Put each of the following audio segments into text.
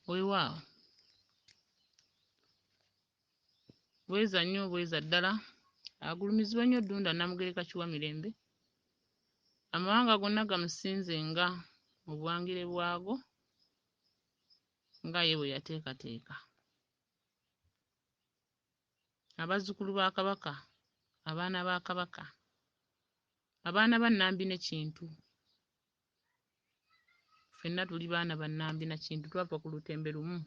Weewaawo bweza nnyo bweza ddala agulumizibwa nnyo Ddunda Namugereka Kiwa Mirembe amawanga gonna gamusinzenga mu buwangire bwago nga ye bwe yateekateeka. Abazzukulu ba Kabaka, abaana ba Kabaka, abaana ba Nnambi ne Kintu, ffenna tuli baana ba Nnambi na Kintu, twava ku lutembe lumu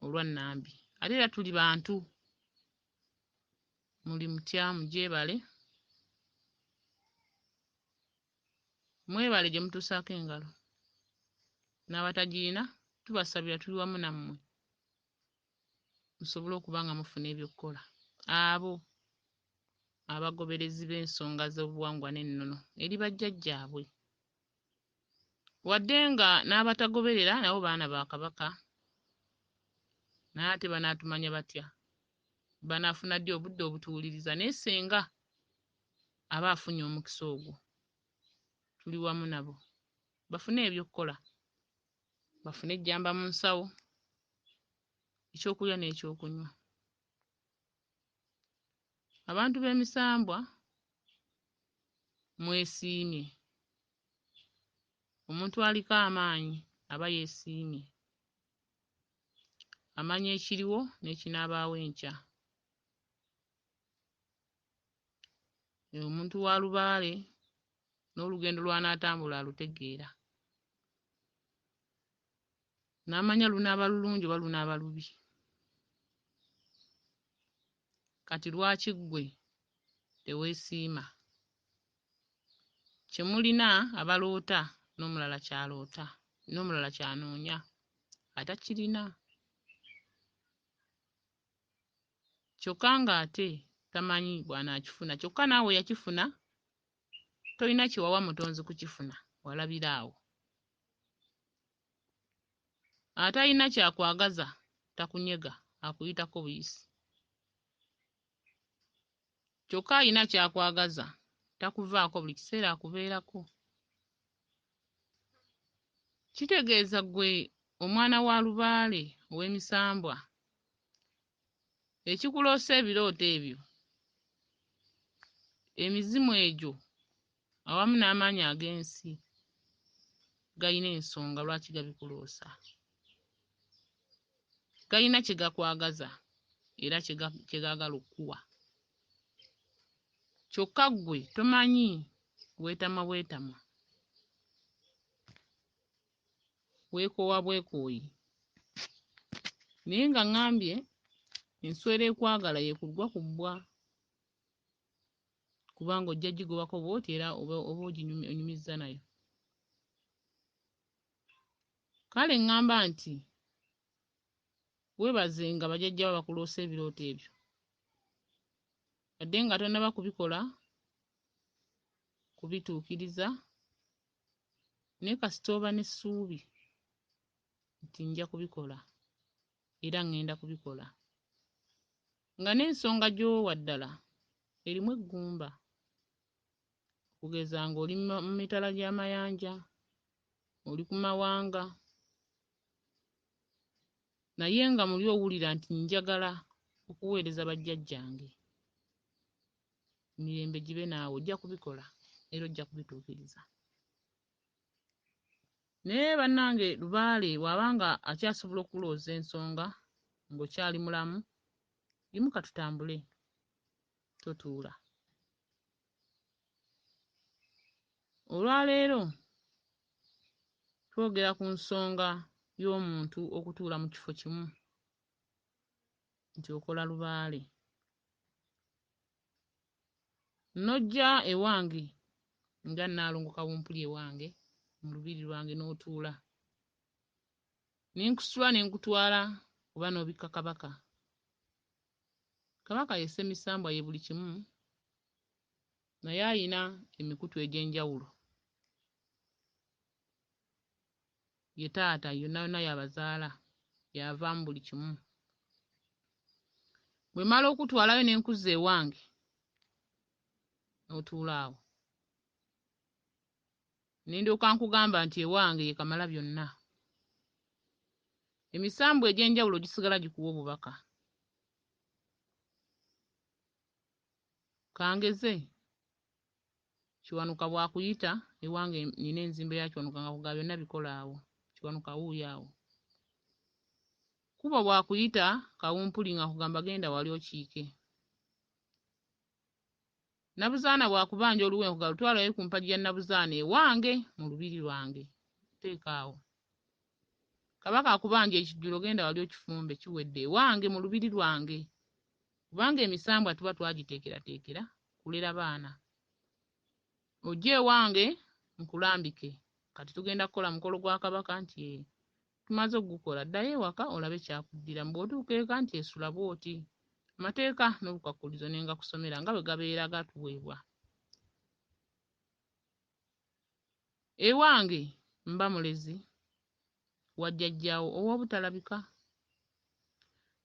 olwa Nnambi ate era tuli bantu. Muli mutya mugyebale, mwebale gye mutuusaako engalo, n'abatagiina tubasabira tuli wamu nammwe musobole okuba nga mufuna ebyokukola. Abo abagoberezi b'ensonga z'obuwangwa n'ennono eri bajjajjaabwe, wadde nga n'abatagoberera nabo baana ba Kabaka, naye ate banaatumanya batya? Banaafuna ddi obudde obutuwuliriza? Naye senga aba afunye omukisa ogwo, tuli wamu nabo bafune ebyokukola, bafune ejjamba mu nsawo, ekyokulya n'ekyokunywa. Abantu b'emisambwa mwesiimye. Omuntu aliko amaanyi aba yeesiimye, amanya ekiriwo n'ekinaabaawo enkya. Omuntu wa Lubaale n'olugendo lw'anaatambula alutegeera, n'amanya lunaaba lulungi oba lunaaba lubi. Kati lwaki ggwe teweesiima? Kye mulina abaloota n'omulala kyaloota, n'omulala kyanoonya atakirina, kyokka ng'ate tamanyi bw'anaakifuna. Kyokka naawe yakifuna, tolina kye wawa mutonzi kukifuna, walabira awo. Atalina kyakwagaza takunyega, akuyitako buyisi. Kyokka alina kyakwagaza takuvaako, buli kiseera akubeerako. Kitegeeza ggwe omwana wa Lubaale ow'emisambwa, ekikuloosa ebirooto ebyo, emizimu egyo awamu n'amaanyi ag'ensi galina ensonga lwaki gabikuloosa. Galina kye gakwagaza era kye gaagala okukuwa. Kyokka ggwe tomanyi, weetamwa bwetamwa, weekoowa bwekooyi. Naye nga ŋŋambye enswera ekwagala yeekugwa ku bbwa, kubanga ojja gigobako bw'oti era oba onyumizza nayo. Kale ŋŋamba nti weebazenga bajjajja bo bakuloosa ebirooto ebyo, wadde nga tonnaba kubikola, kubituukiriza, naye kasita oba n'essuubi nti nja kubikola era ŋŋenda kubikola, nga n'ensonga gy'owa ddala erimu eggumba, okugeza ng'oli mu mitala gy'amayanja, oli ku mawanga, naye nga muli owulira nti njagala okuweereza bajjajjange, emirembe gibe naawe, ojja kubikola era ojja kubituukiriza. Naye bannange, Lubaale bw'abanga akyasobola okulooza ensonga ng'okyali mulamu, yimuka tutambule, totuula. Olwaleero twogera ku nsonga y'omuntu okutuula mu kifo kimu nti okola Lubaale. N'ojja ewange nga Nalongo Kawumpuli ewange mu lubiri lwange n'otuula, ne nkusitula ne nkutwala oba n'obikka Kabaka. Kabaka ye Ssemisambwa, ye buli kimu, naye ayina emikutu egy'enjawulo. Ye taata, yonna yonna y'abazaala, y'avaamu buli kimu. Bwe mala okutwalayo ne nkuzza ewange n'otuula awo, ne ndyoka nkugamba nti ewange ye Kamalabyonna. emisambu egy'enjawulo gisigala gikuwa obubaka. Kangeze Kiwanuka bwakuyita ewange nina enzimbe ya Kiwanuka nga kuga byonna bikola awo. Kiwanuka wuuyo awo. Kuba bwakuyita Kawumpuli nga kugamba genda wali okiike. Nabuzaana bwakubanja oluwe nkuga lutwalayo ku mpagi ya Nabuzaana ewange mu lubiri lwange. Teeka awo. Kabaka akubanja ekijjulo genda wali okifumbe kiwedde ewange mu lubiri lwange. Kubanga emisambwa tuba twagiteekerateekera kulera baana. Ojje ewange nkulambike. Kati tugenda kukola mukolo gwa kabaka nti tumaze ogukola ddayo ewaka olabe kyakuddira bw'otuuka eka nti esula bw'oti. Amateeka n'obukwakulizo ne nga kusomera nga bwe gabeera gatuweebwa. Ewange mba mulezi wa jjajjaawo ow'obutalabika.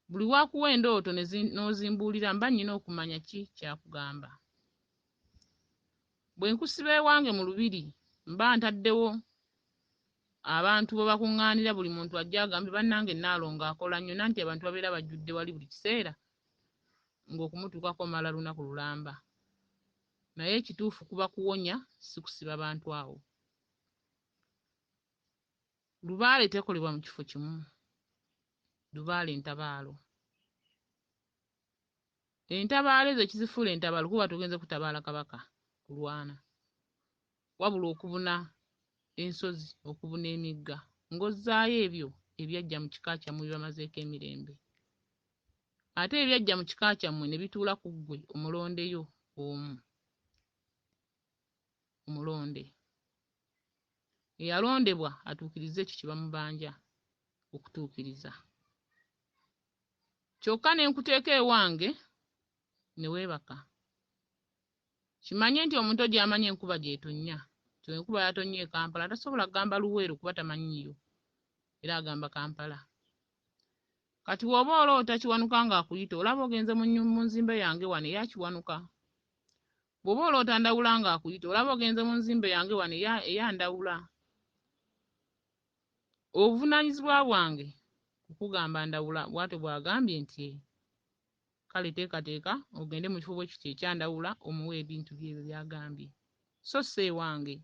Buli waakuwa endooto n'ozimbuulira mba nnyina okumanya ki kyakugamba. Bwe nkusiba ewange mu lubiri mba ntaddewo abantu bwe bakuŋŋaanira buli muntu ajja agambe bannange Nalongo akola nnyo nanti abantu babeera bajjudde wali buli kiseera ng'okumutuukako mala lunaku lulamba. Naye ekituufu kuba kuwonya si kusiba bantu awo. Lubaale tekolebwa mu kifo kimu. Lubaale Ntabalo. Entabaalo ezo kizifuula entabaalo kuba tugenze kutabaala kabaka kulwana. Wabula okubuna ensozi, okubuna emigga. Ng'ozzaayo ebyo ebyajja mu kika kyammwe bibamazeeko emirembe. Ate ebyajja mu kika kyammwe ne bituula ku ggwe omulondeyo omu. Omulonde. Eyalondebwa atuukirize ekyo kye bamubanja okutuukiriza. Kyokka ne nkuteeka ewange ne weebaka. Kimanye nti omuntu gy'amanyi enkuba gy'etonnya. Kyo enkuba yatonnya e Kampala tasobola kugamba Luweero kuba tamanyiyo. Era agamba Kampala. Kati bw'oba oloota Kiwanuka ng'akuyita olaba ogenze mu nzimbe yange wano eya Kiwanuka. Bw'oba oloota Ndawula ng'akuyita olaba ogenze mu nzimbe yange wano eya Ndawula. Obuvunaanyizibwa bwange kukugamba Ndawula bw'atyo bw'agambye nti kale teekateeka ogende mu kifo bwe kiti ekya Ndawula omuwe ebintu byebyo by'agambye. So si ewange.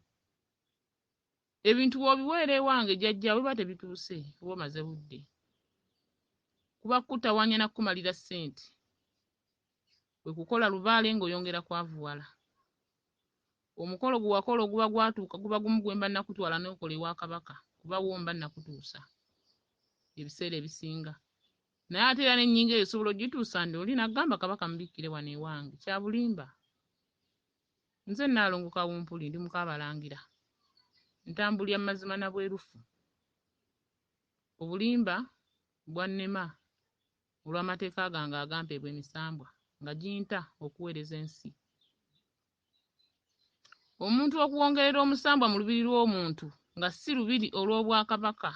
Ebintu bw'obiweera ewange jjajjaawe biba tebituuse oba omaze budde. Kuba kutawanya na kumalira ssente. Kwe kukola Lubaale ng'oyongera kwavuwala. Omukolo gwe wakola oguba gwatuuka guba gumu gwe mba nakutwala n'okola ewa kabaka kuba wo mba nakutuusa ebiseera ebisinga. Naye ate era n'ennyingo eyo osobola ogituusa ndi oli nagamba kabaka mubikkire wano ewange kya bulimba. Nze Nalongo Kawumpuli ndi Mukabalangira. Ntambulira mazima na bwerufu. Obulimba bwannema olw'amateeka gange agampeebwa emisambwa nga ginta okuweereza ensi. Omuntu okuwongerera omusambwa mu lubiri lw'omuntu nga si lubiri olw'obwakabaka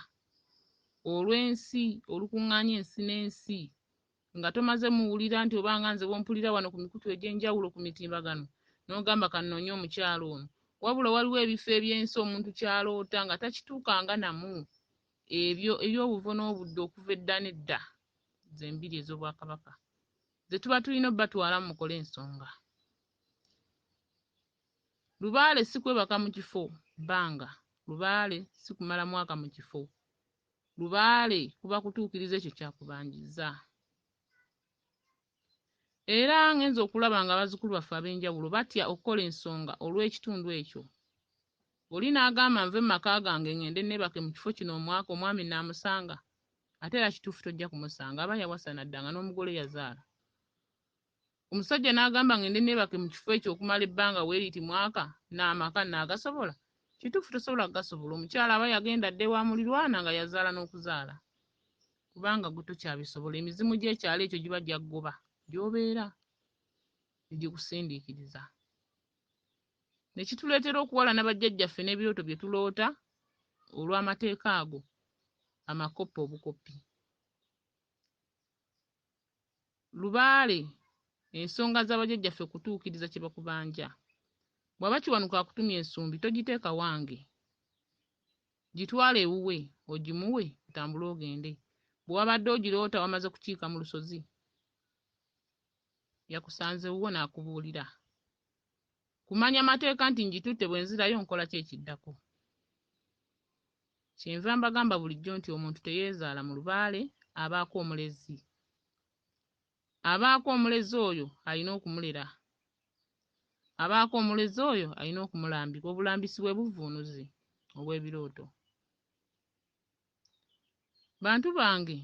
olw'ensi olukuŋŋaanya ensi n'ensi nga tomaze muwulira nti obanga nze bw'ompulira wano ku mikutu egy'enjawulo ku mitimbagano n'ogamba kannoonye omukyalo ono. Wabula waliwo ebifo eby'ensi omuntu kyaloota nga takituukanga namu. Ebyo eby'obuvo n'obudde okuva edda n'edda z'embiri ez'obwakabaka ze tuba tulina obbatwala mu mukole ensonga. Lubaale si kwebaka mu kifo bbanga. Lubaale si kumala mwaka mu kifo. Lubaale kuba kutuukiriza ekyo kyakubanjizza. Era ngenza okulaba nga abazzukulu baffe ab'enjawulo batya okukola ensonga olw'ekitundu ekyo. Oli n'agamba nve mu maka gange ngende neebake mu kifo kino omwaka omwami n'amusanga. Ate era kituufu tojja kumusanga aba yawasa naddanga n'omugole yazaala. Omusajja n'agamba ngende neebake mu kifo ekyo okumala ebbanga weeriti mwaka n'amaka n'agasobola. Kituufu tosobola kugasobola. Omukyala aba yagenda dde wa mulirwana nga yazaala n'okuzaala. Kubanga gwe tokyabisobola. Emizimu gy'ekyalo ekyo giba gyaggoba gy'obeera egikusindiikiriza. Ne kituleetera okuwalana bajjajjaffe n'ebirooto bye tuloota olw'amateeka ago amakoppi obukoppi. Lubaale ensonga z'abajjajjaffe kutuukiriza kye bakubanja. Bw'aba Kiwanuka akutumya ensumbi togiteeka wange. Gitwala ewuwe ogimuwe otambule ogende. bw'abadde ogiroota wamaze kukiika mu lusozi yakusanze wuwo n'akubuulira. Kumanya mateeka nti ngitutte bwe nzirayo nkola ki ekiddako. Kyenva mbagamba bulijjo nti omuntu teyeezaala mu Lubaale, abaako omulezi. Abaako omulezi oyo alina okumulera. Abaako omulezi oyo alina okumulambika. Obulambisi bwe buvuunuzi obw'ebirooto. Bantu bange,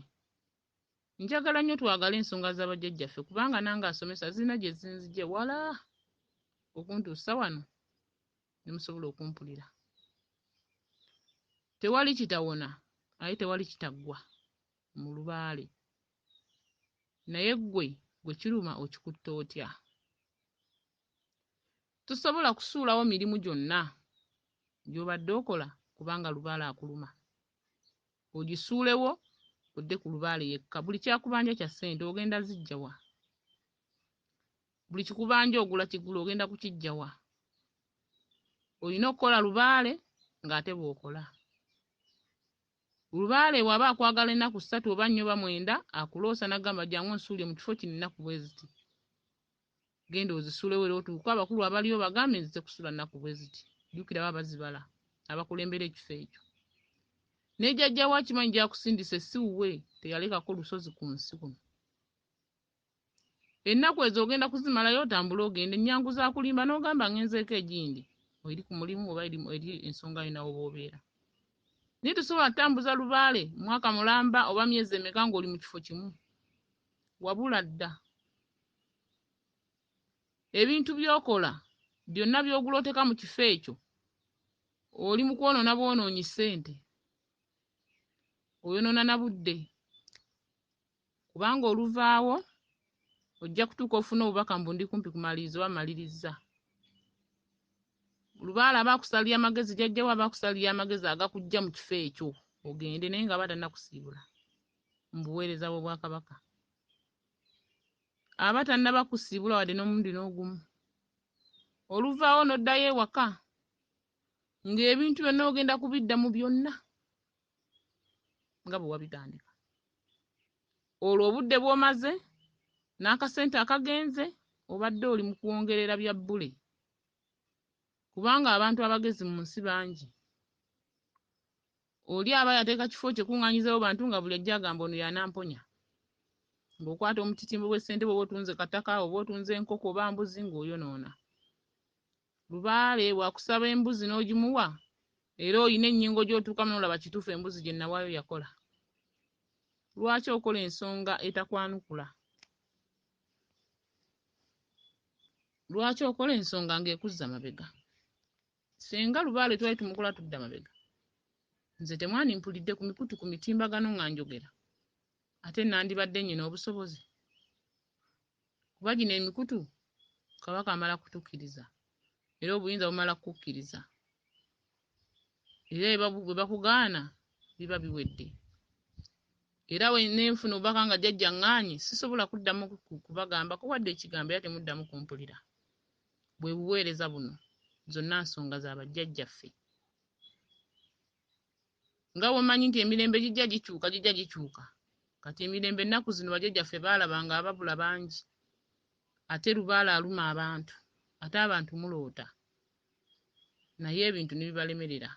njagala nnyo twagala ensonga z'abajjajjaffe kubanga nange asomesa zirina gye zinzigye wala okuntuusa wano ne musobola okumpulira. Tewali kitawona aye tewali kitaggwa mu Lubaale. Naye gwe kiruma okikutta otya? Tusobola kusuulawo mirimu gyonna gy'obadde okola kubanga Lubaale akuluma. Ogisuulewo odde ku Lubaale yekka. Buli kyakubanja kya ssente ogenda zijja wa? Buli kikubanja ogula kigula ogenda kukijja wa? Olina okukola Lubaale ng'ate bw'okola. Lubaale bw'aba akwagala ennaku 3 oba 4 oba 9 akuloosa n'agamba jangu onsuulye mu kifo kino ennaku bwe ziti. Genda ozisuulewo era otuuke abakulu abaliyo bagambe nzize kusula nnaku bwe ziti. Jjukira abazibala abakulembera ekifo ekyo. Ne jjajja wa kimanyi gy'akusindise si wuwe, teyalekako lusozi ku nsi kuno. Ennaku ezo ogenda kuzimalayo otambule ogende ennyangu za kulimba n'ogamba ngenzeeko egindi. Eri ku mulimu oba eri ensonga yo nawo bw'obeera. Naye tosobola kutambuza Lubaale mwaka mulamba oba myezi emeka ng'oli mu kifo kimu. Wabula dda. Ebintu by'okola byonna by'ogulooteka mu kifo ekyo oli mu kwonoona bwonoonyi ssente. Oyonoona na budde. Kubanga oluvaawo ojja kutuuka ofuna obubaka mbu ndi kumpi kumaliriza oba maliriza. Lubaale abaakusalira amagezi jjajjawo abaakusalira amagezi agakuggya mu kifo ekyo ogende naye nga batannakusiibula mu buweereza bw'Obwakabaka. Abatannaba kusiibula wadde n'omulundi n'ogumu. Oluvaawo n'oddayo ewaka ng'ebintu byonna ogenda kubiddamu byonna nga bwe wabitandika. Olwo obudde bw'omaze n'akasente akagenze obadde oli mu kwongerera bya bbule. Kubanga abantu abagezi mu nsi bangi. Oli aba yateeka kifo kye kuŋŋaanyizawo bantu nga buli ajja agamba ono y'anamponya. Ng'okwata omutitimbo bw'essente bw'oba otunze kataka oba otunze enkoko oba mbuzi ng'oyonoona. Lubaale bw'akusaba embuzi n'ogimuwa era oyina ennyingo gy'otuukamu n'olaba kituufu embuzi gye nnawaayo yakola. Lwaki okola ensonga etakwanukula? Lwaki okola ensonga ng'ekuzza mabega? Senga Lubaale twali tumukola tudda mabega. Nze temwani mpulidde ku mikutu ku mitimbagano nga njogera. Ate nandibadde nnyina obusobozi. Kuba gino emikutu Kabaka amala kutukkiriza. Era obuyinza bumala kukkiriza. Era bwe bakugaana biba biwedde. Era we nenfuna obubaka nga jjajja ŋŋaanyi sisobola kuddamu kubagambako wadde ekigambo era temuddamu kumpulira. Bwe buweereza buno zonna nsonga za bajjajjaffe. Nga bw'omanyi nti emirembe gijja gikyuka. Kati emirembe ennaku zino bajjajjaffe baalabanga ababula bangi. Ate Lubaale aluma abantu. Ate abantu muloota. Naye ebintu ne bibalemerera.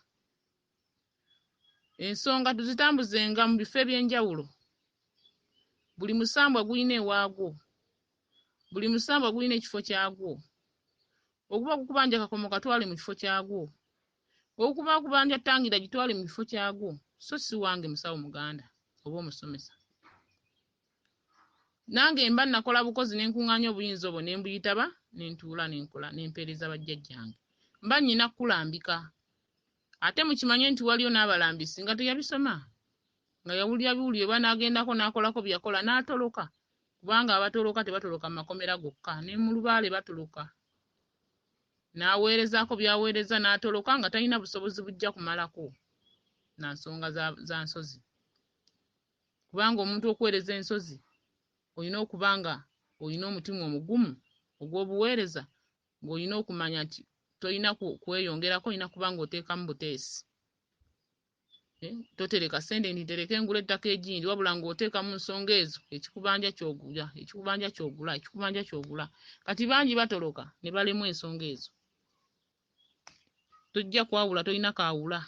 Ensonga tuzitambuzenga mu bifo eby'enjawulo. Buli musambwa gulina ewaagwo. Buli musambwa gulina ekifo kyagwo. Okuba kukubanja kakomo katwale mu kifo kyagwo. Okuba kubanja ttangira gitwale mu kifo kyagwo. So si wange musawo muganda oba omusomesa. Nange mba nakola bukozi n'enkuŋŋaanya obuyinza obwo ne mbuyitaba ne ntuula n'enkola n'empeereza bajjajjange. Mba nnyina kulambika. Ate mukimanye nti waliyo n'abalambisi nga teyabisoma. Nga yawulira biwulire oba n'agendako n'akolako bye yakola n'atoloka. Kubanga abatoloka tebatoloka mu makomera gokka. Ne mu Lubaale batoloka. N'aweerezaako by'aweereza n'atoloka nga talina busobozi bujja kumalako na nsonga za nsozi. Kubanga omuntu okuweereza ensozi olina okuba nga olina omutima omugumu ogw'obuweereza ng'olina okumanya nti tolina kweyongerako, olina kuba ng'oteekamu buteesi. Totereka ssente nti tereka engula ettaka egindi wabula ng'oteeka mu nsonga ezo ekikubanja ky'ogula. Kati bangi batoloka ne balemu ensonga ezo. Tojja kwawula, tolina kaawula.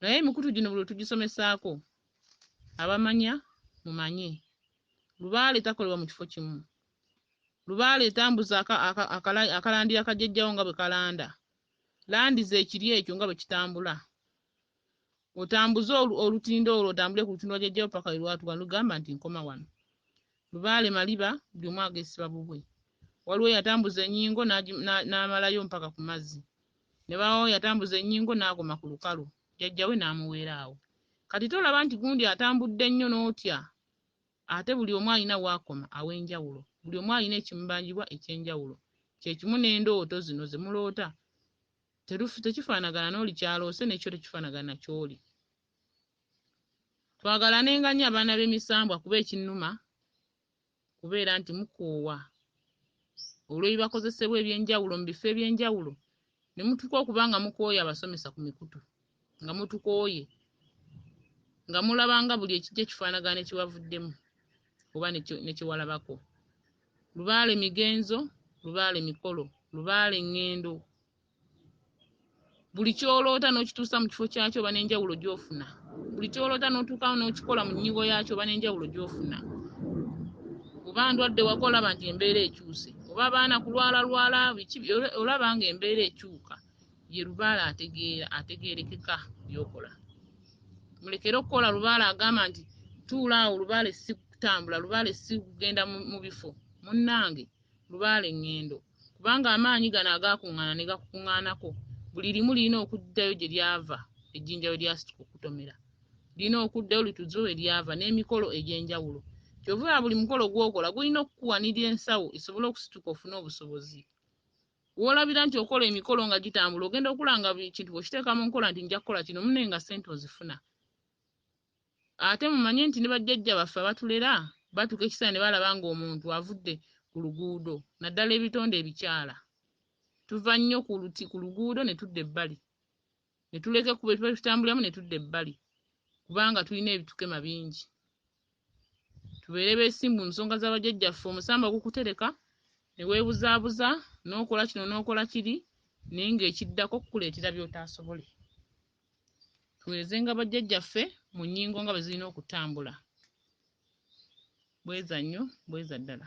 Naye emikutu gino buli tugisomesaako abamanya mumanye. Lubaale takolebwa mu kifo kimu. Lubaale etambuza akalandiira kajjajjawo nga bwe kalanda. Landiza ekiri ekyo nga bwe kitambula. Otambuze olutindo olwo otambule ku lutindo jjajjawo paka lwatuga lugamba nti nkoma wano. Lubaale maliba buli omu ageesiba bubwe. Waliwo yatambuza ennyingo n'amalayo mpaka ku mazzi. Ne bawo yatambuza ennyingo n'akoma ku lukalu. Jjajjawe n'amuweera awo. Kati tolaba nti gundi atambudde nnyo n'otya. Ate buli omu alina w'akoma aw'enjawulo. Buli omu alina ekimubanjibwa eky'enjawulo. Kye kimu n'endooto zino ze muloota. Tekifaanagana n'oli kyaloose n'ekyo tekifaanagana ky'oli. Twagalanenga nnyo abaana b'emisambwa kuba ekinnuma kubeera nti mukoowa olw'ebibakozesebwa eby'enjawulo mu bifo eby'enjawulo ne mutuuka okuba nga mukooye abasomesa ku mikutu nga mutukooye nga mulaba nga buli ekijja kifaanagana ne kibavuddemu oba ne kiwalabako. Lubaale migenzo, Lubaale mikolo, Lubaale ŋŋendo. Buli ky'oloota n'okituusa mu kifo kyakyo oba n'enjawulo gy'ofuna. Buli ky'oloota n'otuukawo n'okikola mu nnyingo yaakyo oba n'enjawulo gy'ofuna. Oba ndwadde wako olaba nti embeera ekyuse, oba abaana kulwala olaba nga embeera ekyuka, ye Lubaale ategeerekeka by'okola. Mulekere okukola Lubaale agamba nti tuula awo, Lubaale si kutambula, Lubaale si kugenda mu bifo. Munnange, Lubaale ŋŋendo. Kubanga amaanyi gano agaakuŋŋaana ne gakukuŋŋaanako, buli limu lirina okuddayo gye lyava, ejjinja we lyasituka okutomera. Lirina okuddayo lituze we lyava n'emikolo egy'enjawulo. Ky'ova buli mukolo gw'okola gulina okukuwanirira ensawo esobole okusituka ofune obusobozi. W'olabira nti okola emikolo nga gitambula, ogenda okulanga buli kintu bw'okiteeka mu nkola nti nja kukola kino munne nga ssente ozifuna. Ate mumanye nti ne bajjajja baffe abatulera batuuka ekiseera ne balaba ng'omuntu avudde ku luguudo, naddala ebitonde ebikyala. Tuva nnyo ku luguudo ne tudda ebbali. Ne tuleka ekkubo tutambuliramu ne tudda ebbali. Kubanga tulina ebitukema bingi. Tubeere beesimbu mu nsonga z'abajjajjaffe. Omusamba gukutereka ne weebuzaabuza n'okola kino n'okola kiri naye ng'ekiddako kukuleetera by'otaasobole. Tuweerezenga bajjajjaffe mu nnyingo nga bwe zirina okutambula. Bweza nnyo, bweza ddala.